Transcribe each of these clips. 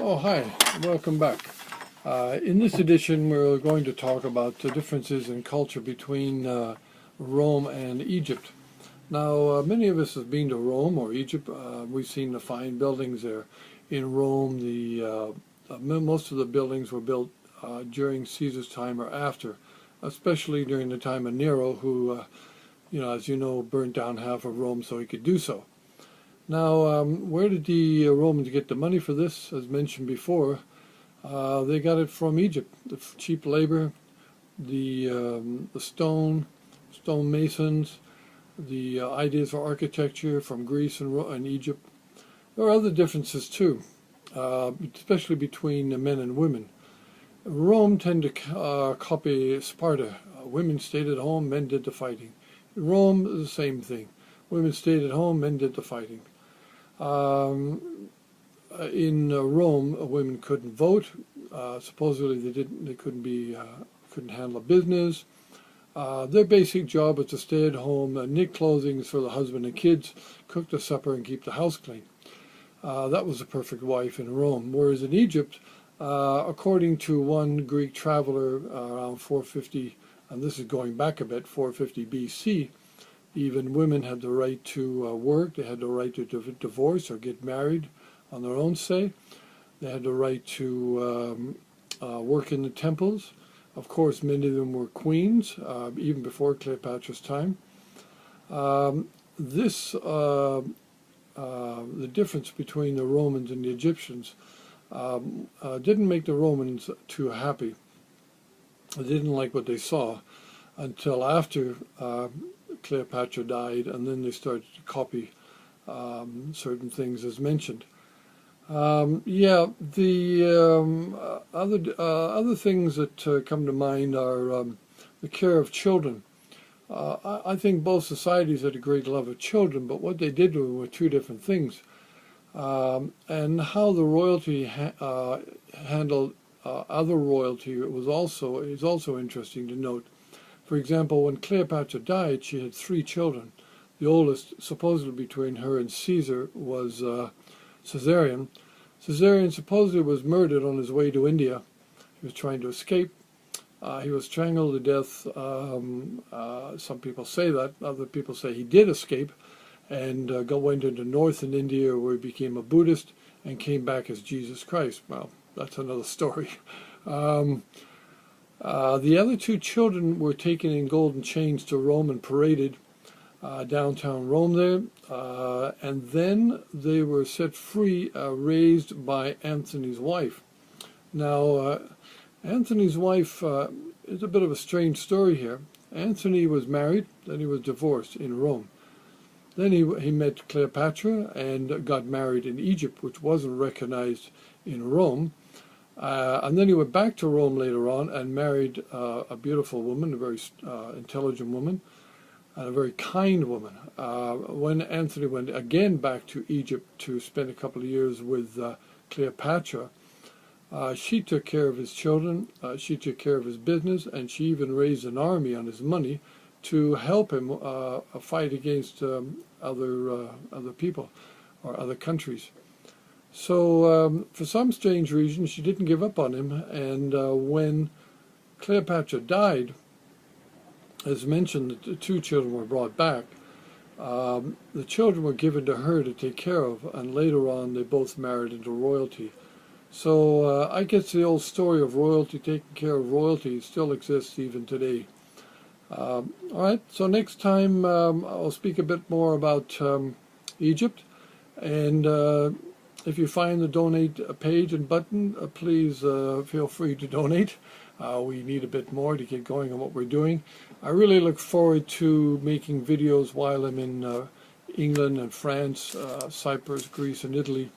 Oh, hi, welcome back. In this edition, we're going to talk about the differences in culture between Rome and Egypt. Now, many of us have been to Rome or Egypt. We've seen the fine buildings there. In Rome, most of the buildings were built during Caesar's time or after, especially during the time of Nero, who, as you know, burnt down half of Rome so he could do so. Now, where did the Romans get the money for this? As mentioned before, they got it from Egypt. The cheap labor, the stone masons, the ideas for architecture from Greece and Egypt. There are other differences too, especially between men and women. Rome tended to copy Sparta. Women stayed at home, men did the fighting. In Rome, the same thing. Women stayed at home, men did the fighting. In Rome, women couldn't vote. Supposedly, they couldn't handle a business. Their basic job was to stay at home, knit clothing for the husband and kids, cook the supper, and keep the house clean. That was a perfect wife in Rome. Whereas in Egypt, according to one Greek traveler around 450, and this is going back a bit, 450 BC, even women had the right to work. They had the right to divorce or get married on their own say. They had the right to work in the temples. Of course, many of them were queens, even before Cleopatra's time. The difference between the Romans and the Egyptians didn't make the Romans too happy. They didn't like what they saw until after Cleopatra died, and then they started to copy certain things as mentioned. Other things that come to mind are the care of children. I think both societies had a great love of children, but what they did were two different things. And how the royalty handled other royalty is also interesting to note. For example, when Cleopatra died, she had 3 children. The oldest, supposedly between her and Caesar, was Caesarion. Caesarion supposedly was murdered on his way to India. He was trying to escape. He was strangled to death. Some people say that. Other people say he did escape and went into northern India, where he became a Buddhist and came back as Jesus Christ. Well, that's another story. The other 2 children were taken in golden chains to Rome and paraded downtown Rome there, and then they were set free, raised by Antony's wife. Now, Antony's wife is a bit of a strange story here. Antony was married, then he was divorced in Rome. Then he met Cleopatra and got married in Egypt, which wasn't recognized in Rome. And then he went back to Rome later on and married a beautiful woman, a very intelligent woman, and a very kind woman. When Antony went again back to Egypt to spend a couple of years with Cleopatra, she took care of his children, she took care of his business, and she even raised an army on his money to help him fight against other people or other countries. So for some strange reason, she didn't give up on him, and when Cleopatra died, as mentioned, the 2 children were brought back. The children were given to her to take care of, and later on they both married into royalty. So I guess the old story of royalty taking care of royalty still exists even today. All right, so next time I'll speak a bit more about Egypt, and if you find the donate page and button, please feel free to donate. We need a bit more to get going on what we're doing. I really look forward to making videos while I'm in England and France, Cyprus, Greece, and Italy.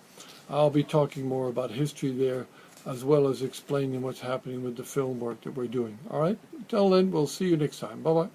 I'll be talking more about history there, as well as explaining what's happening with the film work that we're doing. All right? Until then, we'll see you next time. Bye-bye.